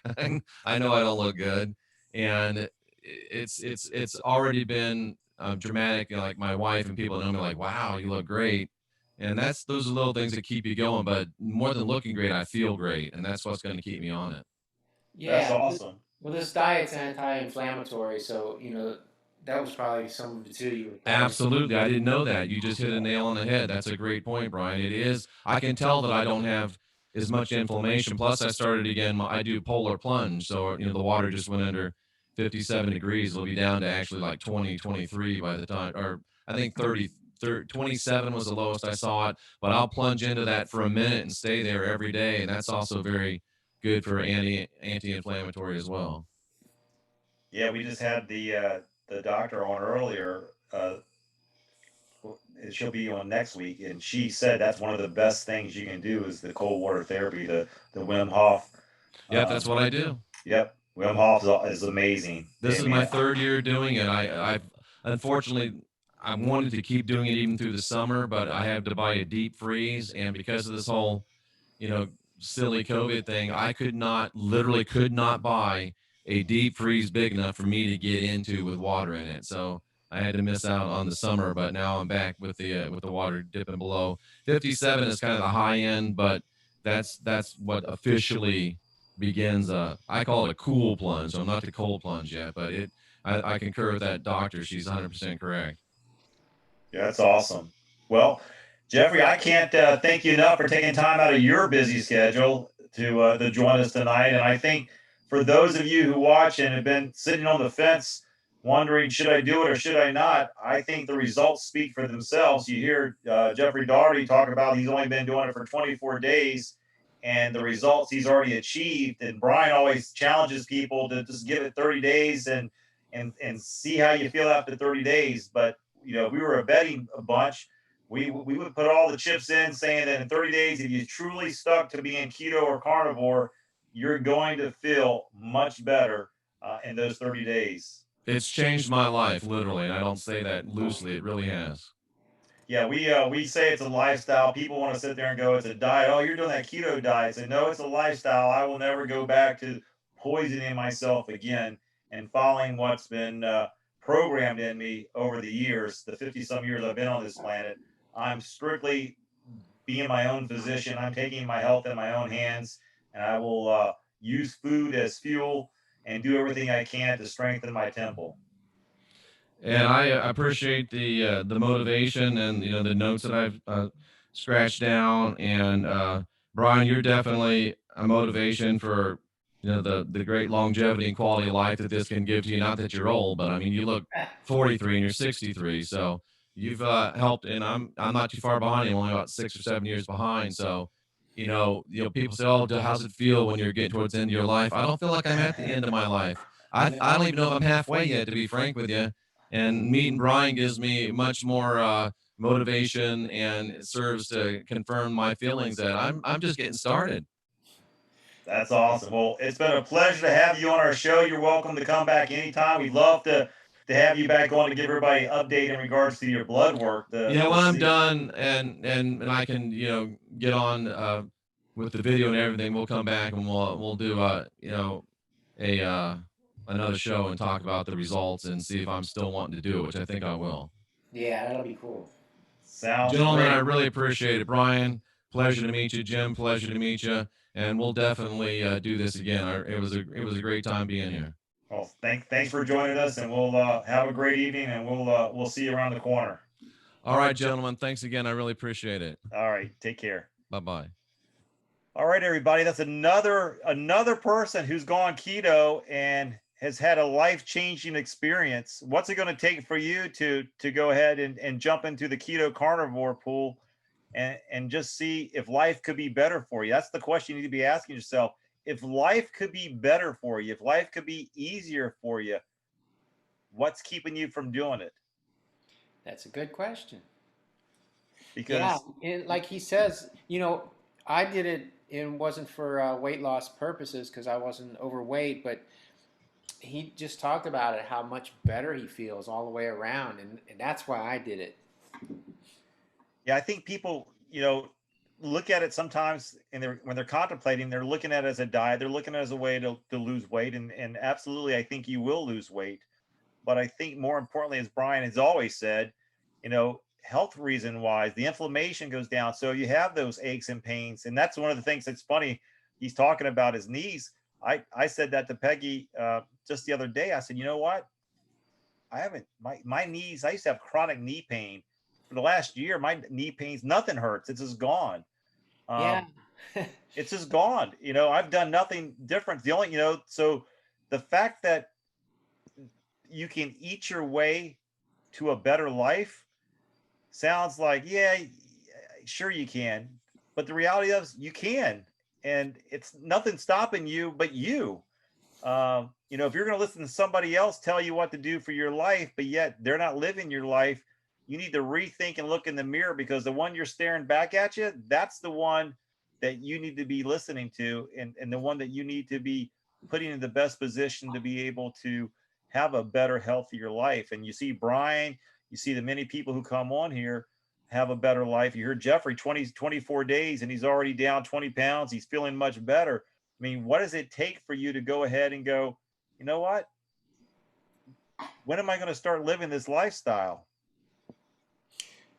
I know I don't look good. And it's already been dramatic. Like my wife and people know me like, wow, you look great. And those are little things that keep you going. But more than looking great, I feel great. And that's what's going to keep me on it. That's Yeah. awesome. Well, this diet's anti-inflammatory, so that was probably some of it too. You were probably Absolutely. I didn't know that. You just hit a nail on the head. That's a great point, Brian. It is. I can tell that I don't have as much inflammation. Plus, I started again. I do polar plunge. So, the water just went under 57 degrees. It'll be down to actually like 20, 23 by the time, or I think 27 was the lowest I saw it. But I'll plunge into that for a minute and stay there every day. And that's also very good for anti-inflammatory as well. Yeah, we just had the doctor on earlier. She'll be on next week, and she said that's one of the best things you can do is the cold water therapy, the Wim Hof. Yeah, that's what I do. Yep, Wim Hof is amazing. This is my third year doing it. I've unfortunately I wanted to keep doing it even through the summer, but I had to buy a deep freeze, and because of this whole, silly COVID thing, I literally could not buy a deep freeze big enough for me to get into with water in it. So I had to miss out on the summer, but now I'm back with the water dipping below 57 is kind of the high end, but that's what officially begins I call it a cool plunge. So I'm not the cold plunge yet, but I concur with that doctor. She's 100% correct. Yeah, that's awesome. Well, Jeffrey, I can't thank you enough for taking time out of your busy schedule to join us tonight. And I think for those of you who watch and have been sitting on the fence wondering, should I do it or should I not? I think the results speak for themselves. You hear Jeffrey Daugherty talk about he's only been doing it for 24 days and the results he's already achieved. And Brian always challenges people to just give it 30 days and see how you feel after 30 days. But we were a betting a bunch. We would put all the chips in saying that in 30 days, if you truly stuck to being keto or carnivore, you're going to feel much better in those 30 days. It's changed my life, literally. And I don't say that loosely. It really has. Yeah, we say it's a lifestyle. People want to sit there and go, it's a diet. Oh, you're doing that keto diet. So no, it's a lifestyle. I will never go back to poisoning myself again and following what's been programmed in me over the years, the 50 some years I've been on this planet. I'm strictly being my own physician. I'm taking my health in my own hands, and I will use food as fuel and do everything I can to strengthen my temple. And I appreciate the motivation and the notes that I've scratched down. And Brian, you're definitely a motivation for the great longevity and quality of life that this can give to you. Not that you're old, but I mean you look 43 and you're 63, so you've helped. And I'm not too far behind. I'm only about 6 or 7 years behind. So people say, oh, how's it feel when you're getting towards the end of your life? I don't feel like I'm at the end of my life. I don't even know if I'm halfway yet, to be frank with you. And meeting Brian gives me much more motivation, and it serves to confirm my feelings that I'm just getting started. That's awesome. Well, it's been a pleasure to have you on our show. You're welcome to come back anytime. We'd love to have you back on to give everybody an update in regards to your blood work. Yeah, To when I'm see. done and I can, get on with the video and everything, we'll come back and we'll do a another show and talk about the results and see if I'm still wanting to do it, which I think I will. Yeah, that'll be cool. Sounds Gentlemen, I great. really appreciate it. Brian, pleasure to meet you. Jim, pleasure to meet you. And we'll definitely do this again. It was a great time being here. Well, thanks for joining us, and we'll have a great evening, and we'll see you around the corner. All right, gentlemen. Thanks again. I really appreciate it. All right, take care. Bye-bye. All right, everybody. That's another person who's gone keto and has had a life-changing experience. What's it going to take for you to go ahead and jump into the keto carnivore pool and just see if life could be better for you? That's the question you need to be asking yourself. If life could be better for you, if life could be easier for you, what's keeping you from doing it? That's a good question. Because Yeah, and like he says, I did it. It wasn't for weight loss purposes because I wasn't overweight, but he just talked about it, how much better he feels all the way around, and that's why I did it. yeah, I think people, look at it sometimes and when they're contemplating, they're looking at it as a diet, they're looking at it as a way to lose weight. And absolutely, I think you will lose weight. But I think more importantly, as Brian has always said, health reason wise, the inflammation goes down. So you have those aches and pains. And that's one of the things that's funny. He's talking about his knees. I said that to Peggy just the other day. I said, you know what? I haven't, my knees, I used to have chronic knee pain. For the last year, my knee pains, nothing hurts. It's just gone. Yeah. It's just gone. I've done nothing different. The only, so the fact that you can eat your way to a better life sounds like, yeah, sure you can. But the reality is you can. And it's nothing stopping you but you. If you're going to listen to somebody else tell you what to do for your life, but yet they're not living your life, you need to rethink and look in the mirror, because the one you're staring back at you, that's the one that you need to be listening to, and the one that you need to be putting in the best position to be able to have a better, healthier life. And you see Brian, you see the many people who come on here have a better life. You heard Jeffrey, 24 days, and he's already down 20 pounds. He's feeling much better. I mean, what does it take for you to go ahead and go, you know what? When am I going to start living this lifestyle?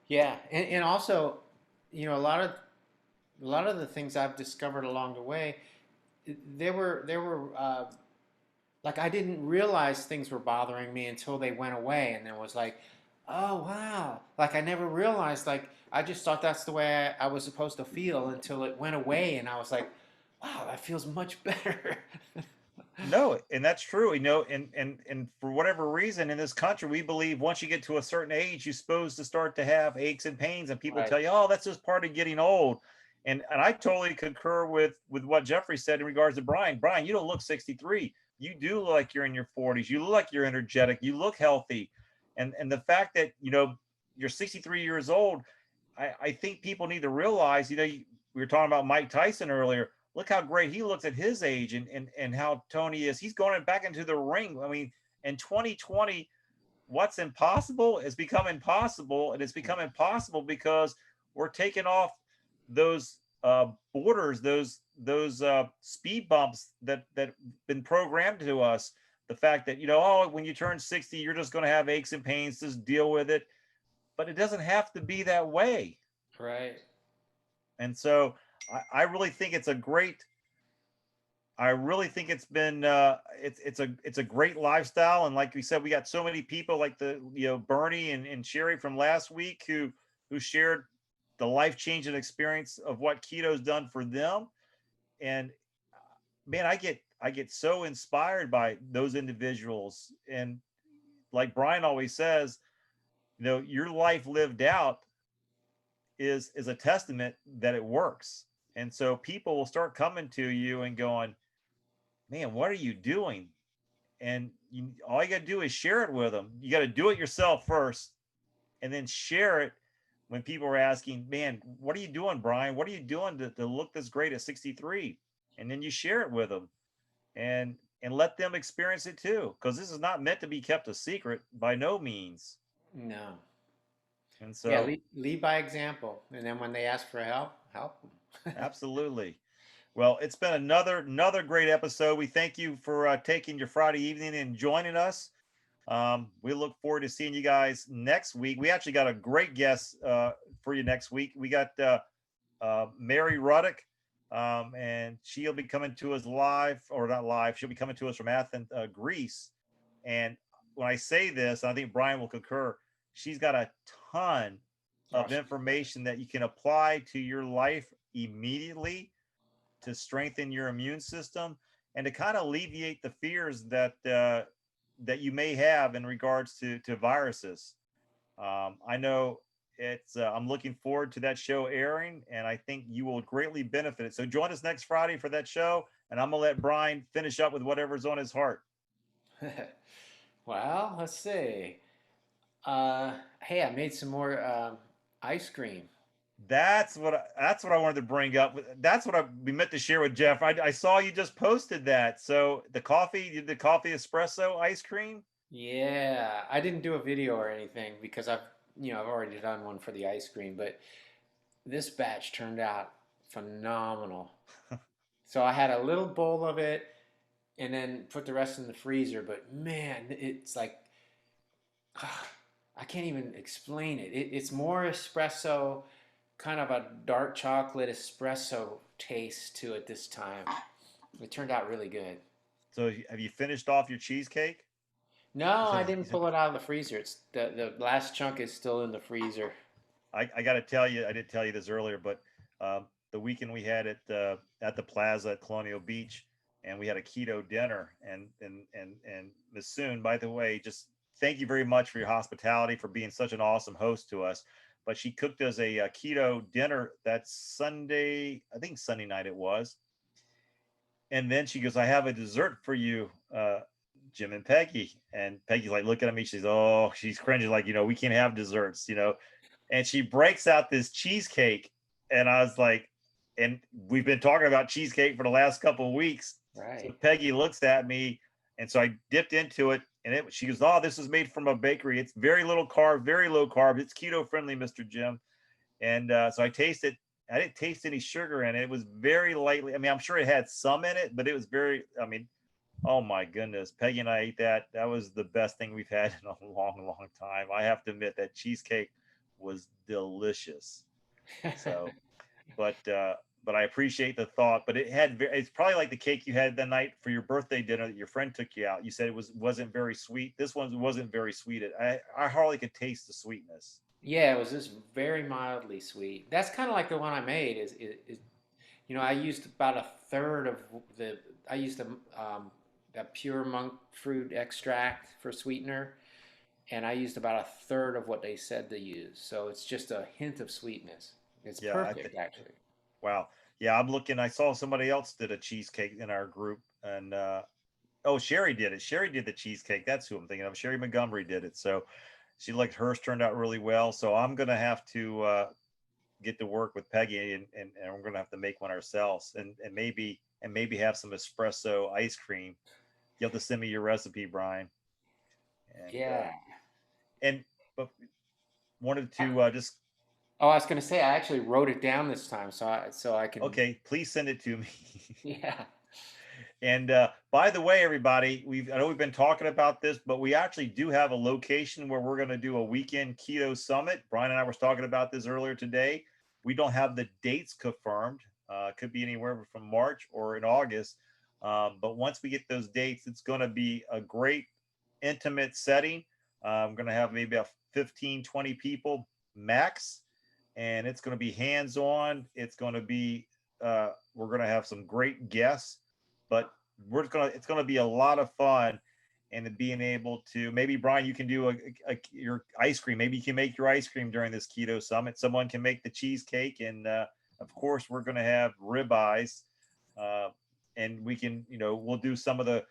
Yeah, and also, a lot of the things I've discovered along the way, they were like I didn't realize things were bothering me until they went away, and it was like, oh wow, like I never realized, like I just thought that's the way I was supposed to feel until it went away, and I was like, wow, that feels much better. No, and that's true. And for whatever reason in this country, we believe once you get to a certain age, you're supposed to start to have aches and pains, and people Right. tell you, oh, that's just part of getting old. And I totally concur with what Jeffrey said in regards to Brian. Brian, you don't look 63. You do look like you're in your 40s. You look like you're energetic. You look healthy. And the fact that, you're 63 years old, I think people need to realize, we were talking about Mike Tyson earlier. Look how great he looks at his age, and how Tony is. He's going back into the ring. I mean, in 2020, what's impossible has become impossible, and it's become impossible because we're taking off those borders, those speed bumps that been programmed to us. The fact that, oh, when you turn 60, you're just going to have aches and pains. Just deal with it. But it doesn't have to be that way. Right. And so I really think it's a great. I really think it's been it's a great lifestyle. And like we said, we got so many people like Bernie and Sherry from last week who shared the life-changing experience of what keto's done for them. And man, I get so inspired by those individuals. And like Brian always says, your life lived out is a testament that it works. And so people will start coming to you and going, man, what are you doing? And all you got to do is share it with them. You got to do it yourself first, and then share it when people are asking, man, what are you doing, Brian? What are you doing to look this great at 63? And then you share it with them and let them experience it too. Because this is not meant to be kept a secret by no means. No. And Yeah, so lead by example. And then when they ask for help, help them. absolutely. Well, it's been another great episode. We thank you for taking your Friday evening and joining us. We look forward to seeing you guys next week. We actually got a great guest for you next week. We got Mary Ruddock, and she'll be coming to us live, or not live. She'll be coming to us from Athens, Greece. And when I say this, I think Brian will concur. She's got a ton of information that you can apply to your life immediately to strengthen your immune system and to kind of alleviate the fears that that you may have in regards to viruses. I know it's I'm looking forward to that show airing, and I think you will greatly benefit it. So join us next Friday for that show, and I'm gonna let Brian finish up with whatever's on his heart. Well, let's see. Hey, I made some more ice cream. That's what I wanted to bring up. That's what we meant to share with Jeff. I saw you just posted that. So the coffee, the coffee espresso ice cream. Yeah, I didn't do a video or anything because I've already done one for the ice cream, but this batch turned out phenomenal. So I had a little bowl of it and then put the rest in the freezer, but man, it's like I can't even explain it. It's more espresso, kind of a dark chocolate espresso taste to it this time. It turned out really good. So have you finished off your cheesecake? No, I didn't pull it out of the freezer. It's the last chunk is still in the freezer. I got to tell you, I did tell you this earlier, but the weekend we had it at the Plaza at Colonial Beach, and we had a keto dinner. And Miss Soon, by the way, just thank you very much for your hospitality, for being such an awesome host to us. But she cooked us a keto dinner that Sunday, I think Sunday night it was. And then she goes, "I have a dessert for you, Jim and Peggy." And Peggy's like looking at me. She's cringing, like, we can't have desserts. And she breaks out this cheesecake, and I was like, and we've been talking about cheesecake for the last couple of weeks. So Right. Peggy looks at me, and so I dipped into it, and she goes, "Oh, this is made from a bakery. It's very little carb, very low carb. It's keto friendly, Mr. Jim." And so I tasted. I didn't taste any sugar in it. It was very lightly. I mean, I'm sure it had some in it, but it was very. I mean, oh my goodness, Peggy and I ate that. That was the best thing we've had in a long, long time. I have to admit that cheesecake was delicious. So, but I appreciate the thought. But it's probably like the cake you had that night for your birthday dinner that your friend took you out. You said it wasn't very sweet. This one wasn't very sweet. I hardly could taste the sweetness. Yeah, it was just very mildly sweet. That's kind of like the one I made. I used about a third of the. I used a pure monk fruit extract for sweetener, and I used about a third of what they said to use. So it's just a hint of sweetness. It's Yeah, perfect, actually. wow. Yeah, I'm looking. I saw somebody else did a cheesecake in our group, and oh, Sherry did it. Sherry did the cheesecake. That's who I'm thinking of. Sherry Montgomery did it. So she like hers turned out really well. So I'm gonna have to get to work with Peggy, and we're gonna have to make one ourselves, and maybe have some espresso ice cream. You'll have to send me your recipe, Brian. And Yeah. and but wanted to just Oh, I was gonna say I actually wrote it down this time, so I can. okay. Please send it to me. Yeah. And by the way, everybody, I know we've been talking about this, but we actually do have a location where we're going to do a weekend keto summit. Brian and I were talking about this earlier today. We don't have the dates confirmed. Could be anywhere from March or in August. But once we get those dates, it's going to be a great intimate setting. I'm going to have maybe a 15, 20 people max, and it's going to be hands-on. It's going to be, we're going to have some great guests, but it's gonna be a lot of fun. And being able to, maybe Brian, you can do your ice cream. Maybe you can make your ice cream during this keto summit. Someone can make the cheesecake, and of course we're going to have ribeyes, and we can, we'll do some of the.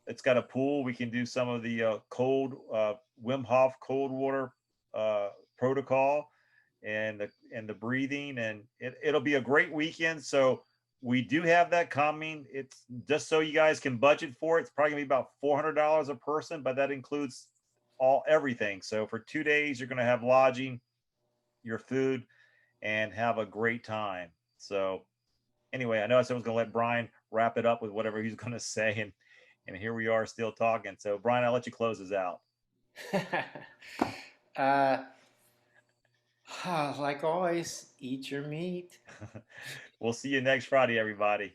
It's got a pool. We can do some of the cold Wim Hof cold water protocol, and the breathing, and it'll be a great weekend. So we do have that coming. It's just so you guys can budget for it. It's probably gonna be about $400 a person, but that includes everything. So for 2 days, you're gonna have lodging, your food, and have a great time. So anyway, I know someone's gonna let Brian wrap it up with whatever he's gonna say, and here we are still talking. So Brian, I'll let you close this out. Like always, eat your meat. We'll see you next Friday, everybody.